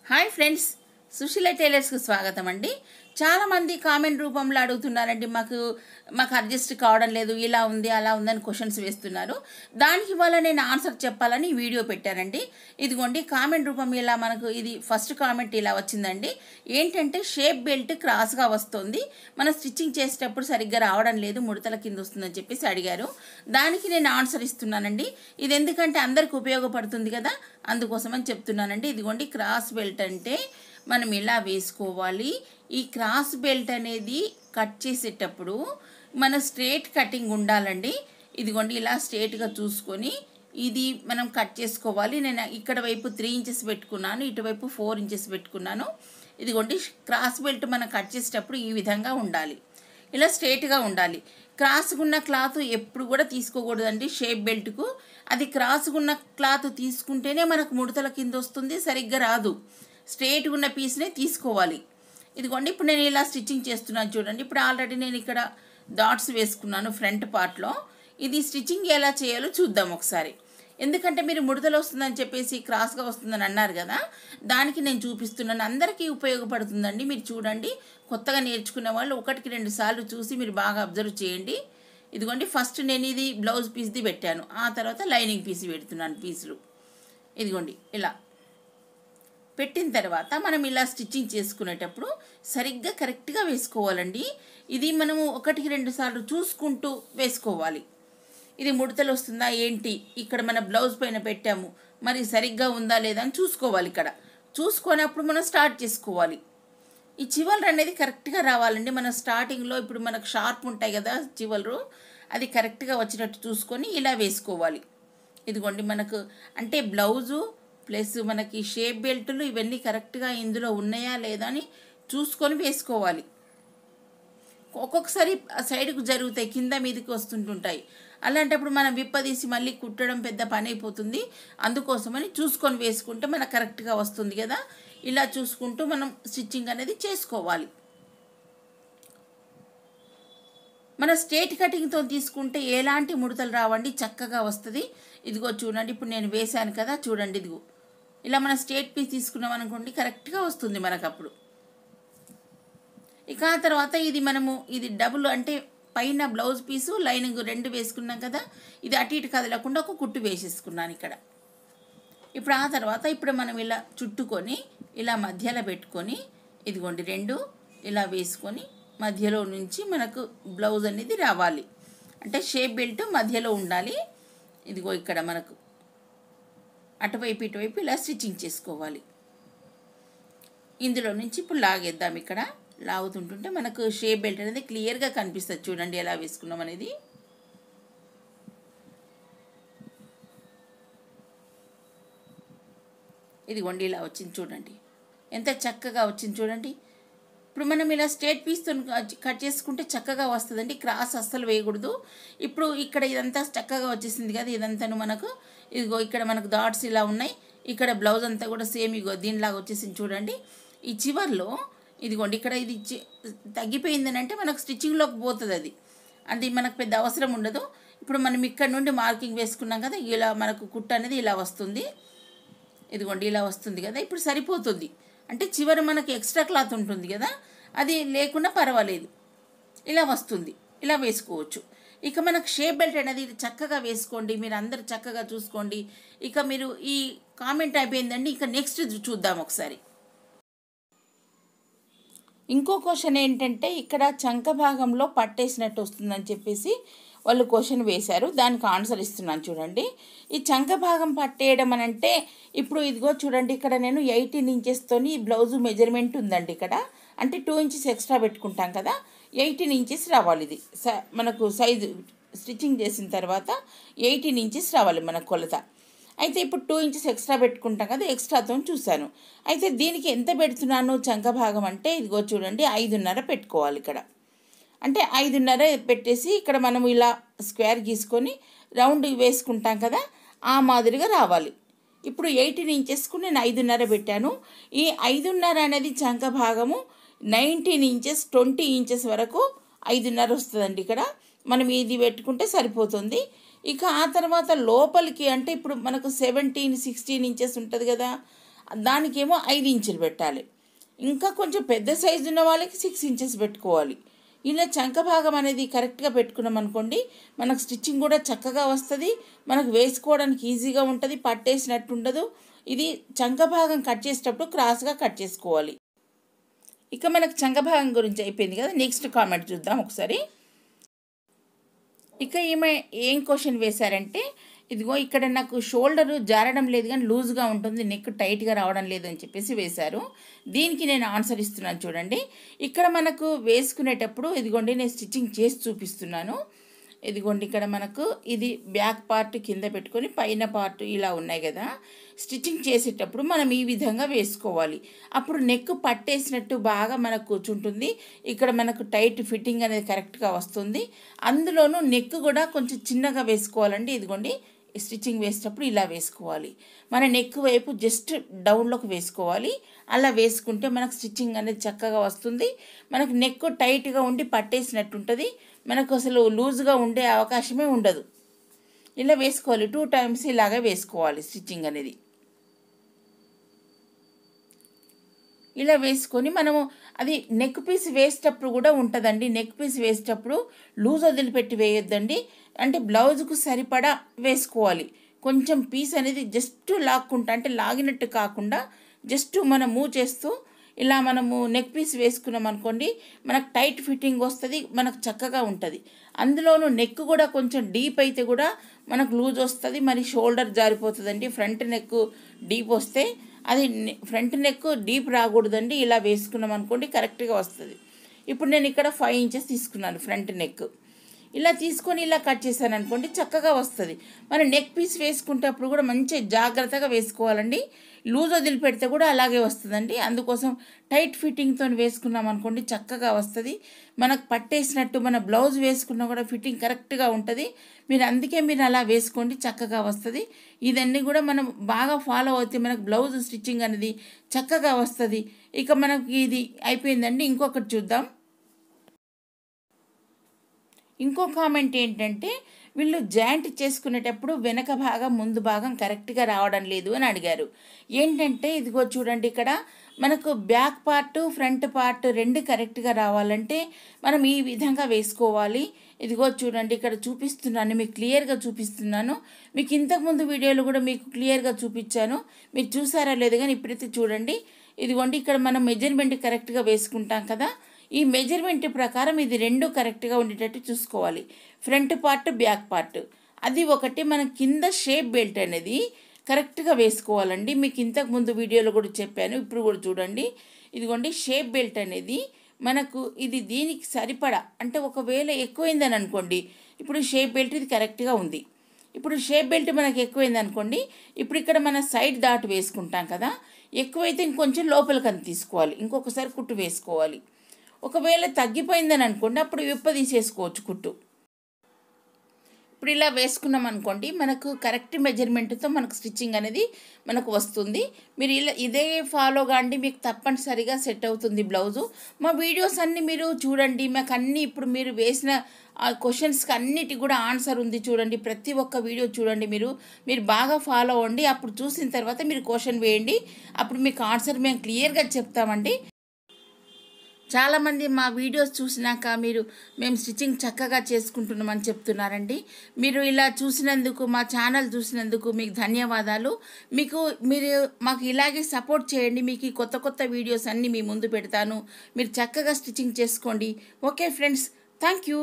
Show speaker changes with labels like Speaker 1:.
Speaker 1: Hi friends, Susheela టైలర్స్కి స్వాగతం అండి. చాలామంది కామెంట్ రూపంలో అడుగుతున్నారండి, మాకు అడ్జస్ట్ కావడం లేదు, ఇలా ఉంది అలా ఉందని క్వశ్చన్స్ వేస్తున్నారు. దానికి వల్ల నేను ఆన్సర్ చెప్పాలని వీడియో పెట్టానండి. ఇదిగోండి కామెంట్ రూపం ఇలా మనకు ఇది ఫస్ట్ కామెంట్ ఇలా వచ్చిందండి. ఏంటంటే షేప్ బెల్ట్ క్రాస్గా వస్తుంది, మనం స్టిచ్చింగ్ చేసేటప్పుడు సరిగ్గా రావడం లేదు, ముడతల కింద వస్తుందని చెప్పేసి అడిగారు. దానికి నేను ఆన్సర్ ఇస్తున్నానండి. ఇది ఎందుకంటే అందరికి ఉపయోగపడుతుంది కదా, అందుకోసమని చెప్తున్నానండి. ఇదిగోండి క్రాస్ బెల్ట్ అంటే మనం ఇలా వేసుకోవాలి. ఈ క్రాస్ బెల్ట్ అనేది కట్ చేసేటప్పుడు మన స్ట్రేట్ కటింగ్ ఉండాలండి. ఇదిగోండి ఇలా స్ట్రేట్గా చూసుకొని ఇది మనం కట్ చేసుకోవాలి. నేను ఇక్కడ వైపు 3 ఇంచెస్ పెట్టుకున్నాను, ఇటువైపు 4 ఇంచెస్ పెట్టుకున్నాను. ఇదిగోండి క్రాస్ బెల్ట్ మనం కట్ చేసేటప్పుడు ఈ విధంగా ఉండాలి, ఇలా స్ట్రేట్గా ఉండాలి. క్రాస్గా ఉన్న క్లాత్ ఎప్పుడు కూడా తీసుకోకూడదండి షేప్ బెల్ట్కు. అది క్రాస్గా ఉన్న క్లాత్ తీసుకుంటేనే మనకు ముడతల కింద వస్తుంది, సరిగ్గా రాదు. స్ట్రేట్గా ఉన్న పీస్నే తీసుకోవాలి. ఇదిగోండి ఇప్పుడు నేను ఇలా స్టిచ్చింగ్ చేస్తున్నాను చూడండి. ఇప్పుడు ఆల్రెడీ నేను ఇక్కడ డాట్స్ వేసుకున్నాను ఫ్రంట్ పార్ట్లో. ఇది స్టిచ్చింగ్ ఎలా చేయాలో చూద్దాం ఒకసారి. ఎందుకంటే మీరు ముడతలు వస్తుందని చెప్పేసి క్రాస్గా వస్తుందని అన్నారు కదా, దానికి నేను చూపిస్తున్నాను. అందరికీ ఉపయోగపడుతుందండి. మీరు చూడండి, కొత్తగా నేర్చుకునే వాళ్ళు 1-2 సార్లు చూసి మీరు బాగా అబ్జర్వ్ చేయండి. ఇదిగోండి ఫస్ట్ నేను ఇది బ్లౌజ్ పీస్ది పెట్టాను, ఆ తర్వాత లైనింగ్ పీస్ పెడుతున్నాను పీసులు. ఇదిగోండి ఇలా పెట్టిన తర్వాత మనం ఇలా స్టిచ్చింగ్ చేసుకునేటప్పుడు సరిగ్గా కరెక్ట్గా వేసుకోవాలండి. ఇది మనము 1-2 సార్లు చూసుకుంటూ వేసుకోవాలి. ఇది ముడతలు వస్తుందా ఏంటి, ఇక్కడ మన బ్లౌజ్ పైన పెట్టాము, మరి సరిగ్గా ఉందా లేదా అని చూసుకోవాలి. ఇక్కడ చూసుకున్నప్పుడు మనం స్టార్ట్ చేసుకోవాలి. ఈ చివరలు అనేది కరెక్ట్గా రావాలండి. మన స్టార్టింగ్లో ఇప్పుడు మనకు షార్ప్ ఉంటాయి కదా చివరలు, అది కరెక్ట్గా వచ్చినట్టు చూసుకొని ఇలా వేసుకోవాలి. ఇదిగోండి మనకు అంటే బ్లౌజు ప్లస్ మనకి షేప్ బెల్టులు ఇవన్నీ కరెక్ట్గా ఇందులో ఉన్నాయా లేదా అని చూసుకొని వేసుకోవాలి. ఒక్కొక్కసారి సైడ్కు జరుగుతాయి, కింద మీదకి వస్తుంటుంటాయి. అలాంటప్పుడు మనం విప్పదీసి మళ్ళీ కుట్టడం పెద్ద పని అయిపోతుంది. అందుకోసమని చూసుకొని వేసుకుంటే మనకు కరెక్ట్గా వస్తుంది కదా. ఇలా చూసుకుంటూ మనం స్టిచ్చింగ్ అనేది చేసుకోవాలి. మన స్ట్రేట్ కటింగ్తో తీసుకుంటే ఎలాంటి ముడతలు రావండి, చక్కగా వస్తుంది. ఇదిగో చూడండి, ఇప్పుడు నేను వేశాను కదా చూడండి, ఇదిగో ఇలా మనం స్ట్రేట్ పీస్ తీసుకున్నాం అనుకోండి, కరెక్ట్గా వస్తుంది మనకు అప్పుడు. ఇక ఆ తర్వాత ఇది డబుల్ అంటే పైన బ్లౌజ్ పీసు లైనింగ్ 2 వేసుకున్నాం కదా, ఇది అటు ఇటు కదలకుండా ఒక కుట్టు వేసేసుకున్నాను ఇక్కడ. ఇప్పుడు ఆ తర్వాత ఇప్పుడు మనం ఇలా చుట్టుకొని ఇలా మధ్యలో పెట్టుకొని ఇదిగోండి 2 ఇలా వేసుకొని మధ్యలో నుంచి మనకు బ్లౌజ్ అనేది రావాలి. అంటే షేప్ బెల్ట్ మధ్యలో ఉండాలి. ఇదిగో ఇక్కడ మనకు అటువైపు ఇటువైపు ఇలా స్టిచ్చింగ్ చేసుకోవాలి. ఇందులో నుంచి ఇప్పుడు లాగేద్దాం. ఇక్కడ లాగుతుంటుంటే మనకు షేప్ బెల్ట్ అనేది క్లియర్గా కనిపిస్తుంది. చూడండి ఎలా వేసుకున్నాం అనేది. ఇదిగోండి ఇలా వచ్చింది చూడండి, ఎంత చక్కగా వచ్చింది చూడండి. ఇప్పుడు మనం ఇలా స్ట్రేట్ పీస్తో కట్ చేసుకుంటే చక్కగా వస్తుందండి, క్రాస్ అస్సలు వేయకూడదు. ఇప్పుడు ఇక్కడ ఇదంతా చక్కగా వచ్చేసింది కదా, ఇదంతాను మనకు ఇదిగో ఇక్కడ మనకు డాట్స్ ఇలా ఉన్నాయి. ఇక్కడ బ్లౌజ్ అంతా కూడా సేమ్ ఇగో దీనిలాగా వచ్చేసింది చూడండి. ఈ చివర్లో ఇదిగోండి ఇక్కడ ఇది తగ్గిపోయిందని అంటే మనకు స్టిచ్చింగ్లోకి పోతుంది, అది మనకు పెద్ద అవసరం ఉండదు. ఇప్పుడు మనం ఇక్కడ నుండి మార్కింగ్ వేసుకున్నాం కదా, ఇలా మనకు కుట్ట అనేది ఇలా వస్తుంది. ఇదిగోండి ఇలా వస్తుంది కదా, ఇప్పుడు సరిపోతుంది. అంటే చివరి మనకి ఎక్స్ట్రా క్లాత్ ఉంటుంది కదా, అది లేకుండా పర్వాలేదు, ఇలా వస్తుంది, ఇలా వేసుకోవచ్చు. ఇక మనకు షేప్ బెల్ట్ అనేది చక్కగా వేసుకోండి, మీరు అందరు చక్కగా చూసుకోండి. ఇక మీరు ఈ కామెంట్ అయిపోయిందండి, ఇక నెక్స్ట్ చూద్దాం ఒకసారి. ఇంకో క్వశ్చన్ ఏంటంటే ఇక్కడ చంక భాగంలో పట్టేసినట్టు వస్తుందని చెప్పేసి వాళ్ళు క్వశ్చన్ వేశారు, దానికి ఆన్సర్ ఇస్తున్నాను చూడండి. ఈ చంక భాగం పట్టేయడం అని అంటే ఇప్పుడు ఇదిగో చూడండి, ఇక్కడ నేను 18 ఇంచెస్తోని బ్లౌజు మెజర్మెంట్ ఉందండి ఇక్కడ. అంటే 2 ఇంచెస్ ఎక్స్ట్రా పెట్టుకుంటాం కదా, 18 ఇంచెస్ రావాలి. ఇది మనకు సైజు స్టిచ్చింగ్ చేసిన తర్వాత 18 ఇంచెస్ రావాలి మన కొలత. అయితే ఇప్పుడు 2 ఇంచెస్ ఎక్స్ట్రా పెట్టుకుంటాం కదా, ఎక్స్ట్రాతో చూశాను. అయితే దీనికి ఎంత పెడుతున్నాను చంక భాగం అంటే ఇదిగో చూడండి 5.5 పెట్టుకోవాలి ఇక్కడ. అంటే 5.5 పెట్టేసి ఇక్కడ మనం ఇలా స్క్వేర్ గీసుకొని రౌండ్ వేసుకుంటాం కదా, ఆ మాదిరిగా రావాలి. ఇప్పుడు 18 ఇంచెస్కు నేను 5.5 పెట్టాను. ఈ 5.5 అనేది చంక భాగము 19 ఇంచెస్ 20 ఇంచెస్ వరకు 5.5 వస్తుందండి. ఇక్కడ మనం ఇది పెట్టుకుంటే సరిపోతుంది. ఇక ఆ తర్వాత లోపలికి అంటే ఇప్పుడు మనకు 17-16 ఇంచెస్ ఉంటుంది కదా, దానికేమో 5 ఇంచులు పెట్టాలి. ఇంకా కొంచెం పెద్ద సైజు ఉన్న వాళ్ళకి 6 ఇంచెస్ పెట్టుకోవాలి. ఇలా చంక భాగం అనేది కరెక్ట్గా పెట్టుకున్నాం అనుకోండి, మనకు స్టిచ్చింగ్ కూడా చక్కగా వస్తుంది, మనకు వేసుకోవడానికి ఈజీగా ఉంటుంది, పట్టేసినట్టు ఉండదు. ఇది చంక భాగం కట్ చేసేటప్పుడు క్రాస్గా కట్ చేసుకోవాలి. ఇక మనకు చంక భాగం గురించి అయిపోయింది కదా. నెక్స్ట్ కామెంట్ చూద్దాం ఒకసారి. ఇక ఈమె ఏం క్వశ్చన్ వేశారంటే, ఇదిగో ఇక్కడ నాకు షోల్డరు జారడం లేదు కానీ లూజ్గా ఉంటుంది, నెక్ టైట్గా రావడం లేదు అని చెప్పేసి వేశారు. దీనికి నేను ఆన్సర్ ఇస్తున్నాను చూడండి. ఇక్కడ మనకు వేసుకునేటప్పుడు ఇదిగోండి నేను స్టిచ్చింగ్ చేసి చూపిస్తున్నాను. ఇదిగోండి ఇక్కడ మనకు ఇది బ్యాక్ పార్ట్ కింద పెట్టుకొని పైన పార్ట్ ఇలా ఉన్నాయి కదా. స్టిచ్చింగ్ చేసేటప్పుడు మనం ఈ విధంగా వేసుకోవాలి. అప్పుడు నెక్ పట్టేసినట్టు బాగా మనకు కూర్చుంటుంది. ఇక్కడ మనకు టైట్ ఫిట్టింగ్ అనేది కరెక్ట్గా వస్తుంది. అందులోనూ నెక్ కూడా కొంచెం చిన్నగా వేసుకోవాలండి. ఇదిగోండి స్టిచ్చింగ్ వేసేటప్పుడు ఇలా వేసుకోవాలి. మన నెక్ వైపు జస్ట్ డౌన్లోకి వేసుకోవాలి. అలా వేసుకుంటే మనకు స్టిచ్చింగ్ అనేది చక్కగా వస్తుంది. మనకు నెక్ టైట్గా ఉండి పట్టేసినట్టు ఉంటుంది, మనకు అసలు లూజ్గా ఉండే అవకాశమే ఉండదు. ఇలా వేసుకోవాలి. 2 టైమ్స్ ఇలాగే వేసుకోవాలి స్టిచ్చింగ్ అనేది. ఇలా వేసుకొని మనము అది నెక్ పీస్ వేసేటప్పుడు కూడా ఉంటుందండి. నెక్ పీస్ వేసేటప్పుడు లూజ్ వదిలిపెట్టి వేయొద్దండి. అంటే బ్లౌజ్కు సరిపడా వేసుకోవాలి. కొంచెం పీస్ అనేది జస్ట్ లాక్కుంటా, అంటే లాగినట్టు కాకుండా జస్ట్ మనం మూవ్ చేస్తూ ఇలా మనము నెక్ పీస్ వేసుకున్నాం అనుకోండి, మనకు టైట్ ఫిట్టింగ్ వస్తుంది, మనకు చక్కగా ఉంటుంది. అందులోనూ నెక్ కూడా కొంచెం డీప్ అయితే కూడా మనకు లూజ్ వస్తుంది, మరి షోల్డర్ జారిపోతుందండి. ఫ్రంట్ నెక్ డీప్ వస్తే అది ఫ్రంట్ నెక్ డీప్ రాకూడదండి. ఇలా వేసుకున్నాం అనుకోండి కరెక్ట్గా వస్తుంది. ఇప్పుడు నేను ఇక్కడ 5 ఇంచెస్ తీసుకున్నాను ఫ్రంట్ నెక్. ఇలా తీసుకొని ఇలా కట్ చేశాను అనుకోండి చక్కగా వస్తుంది. మనం నెక్ పీస్ వేసుకునేటప్పుడు కూడా మంచి జాగ్రత్తగా వేసుకోవాలండి. లూజ్ వదిలిపెడితే కూడా అలాగే వస్తుందండి. అందుకోసం టైట్ ఫిట్టింగ్తో వేసుకున్నాం అనుకోండి చక్కగా వస్తుంది. మనకు పట్టేసినట్టు మన బ్లౌజ్ వేసుకున్నా కూడా ఫిట్టింగ్ కరెక్ట్గా ఉంటుంది. అందుకే మీరు అలా వేసుకోండి, చక్కగా వస్తుంది. ఇదన్నీ కూడా మనం బాగా ఫాలో అవుతే మనకు బ్లౌజ్ స్టిచ్చింగ్ అనేది చక్కగా వస్తుంది. ఇక మనకి ఇది అయిపోయిందండి. ఇంకొకటి చూద్దాం. ఇంకో కామెంట్ ఏంటంటే, వీళ్ళు జాయింట్ చేసుకునేటప్పుడు వెనక భాగం ముందు భాగం కరెక్ట్గా రావడం లేదు అని అడిగారు. ఏంటంటే ఇదిగో చూడండి, ఇక్కడ మనకు బ్యాక్ పార్ట్ ఫ్రంట్ పార్ట్ 2 కరెక్ట్గా రావాలంటే మనం ఈ విధంగా వేసుకోవాలి. ఇదిగో చూడండి ఇక్కడ చూపిస్తున్నాను, మీకు క్లియర్గా చూపిస్తున్నాను. మీకు ఇంతకుముందు వీడియోలో కూడా మీకు క్లియర్గా చూపించాను, మీరు చూసారా లేదు కానీ ఇప్పుడైతే చూడండి. ఇదిగోండి ఇక్కడ మనం మెజర్మెంట్ కరెక్ట్గా వేసుకుంటాం కదా, ఈ మెజర్మెంట్ ప్రకారం ఇది 2 కరెక్ట్గా ఉండేటట్టు చూసుకోవాలి. ఫ్రంట్ పార్ట్ బ్యాక్ పార్ట్ అది ఒకటి. మన కింద షేప్ బెల్ట్ అనేది కరెక్ట్గా వేసుకోవాలండి. మీకు ఇంతకు ముందు వీడియోలో కూడా చెప్పాను, ఇప్పుడు కూడా చూడండి. ఇదిగోండి షేప్ బెల్ట్ అనేది మనకు ఇది దీనికి సరిపడా, అంటే ఒకవేళ ఎక్కువైందని అనుకోండి, ఇప్పుడు షేప్ బెల్ట్ ఇది కరెక్ట్గా ఉంది. ఇప్పుడు షేప్ బెల్ట్ మనకు ఎక్కువైంది అనుకోండి, ఇప్పుడు ఇక్కడ మన సైడ్ డాట్ వేసుకుంటాం కదా, ఎక్కువైతే ఇంకొంచెం లోపలికి అని తీసుకోవాలి, ఇంకొకసారి కుట్టు వేసుకోవాలి. ఒకవేళ తగ్గిపోయిందని అనుకోండి, అప్పుడు తీసేసుకోవచ్చు కుట్టు. ఇప్పుడు ఇలా వేసుకున్నాం అనుకోండి, మనకు కరెక్ట్ మెజర్మెంట్తో మనకు స్టిచ్చింగ్ అనేది మనకు వస్తుంది. మీరు ఇలా ఇదే ఫాలో కాండి, మీకు తప్పనిసరిగా సెట్ అవుతుంది బ్లౌజు. మా వీడియోస్ అన్నీ మీరు చూడండి, మాకు అన్నీ ఇప్పుడు మీరు వేసిన క్వశ్చన్స్కి అన్నిటి కూడా ఆన్సర్ ఉంది చూడండి. ప్రతి ఒక్క వీడియో చూడండి, మీరు బాగా ఫాలో అవ్వండి. అప్పుడు చూసిన తర్వాత మీరు క్వశ్చన్ వేయండి, అప్పుడు మీకు ఆన్సర్ మేము క్లియర్గా చెప్తామండి. చాలామంది మా వీడియోస్ చూసినాక మేము స్టిచ్చింగ్ చక్కగా చేసుకుంటున్నామని చెప్తున్నారండి. మీరు ఇలా చూసినందుకు, మా ఛానల్ చూసినందుకు మీకు ధన్యవాదాలు. మీరు మాకు ఇలాగే సపోర్ట్ చేయండి. మీకు ఈ కొత్త వీడియోస్ అన్నీ మీ ముందు పెడతాను. మీరు చక్కగా స్టిచ్చింగ్ చేసుకోండి. Okay friends, thank you.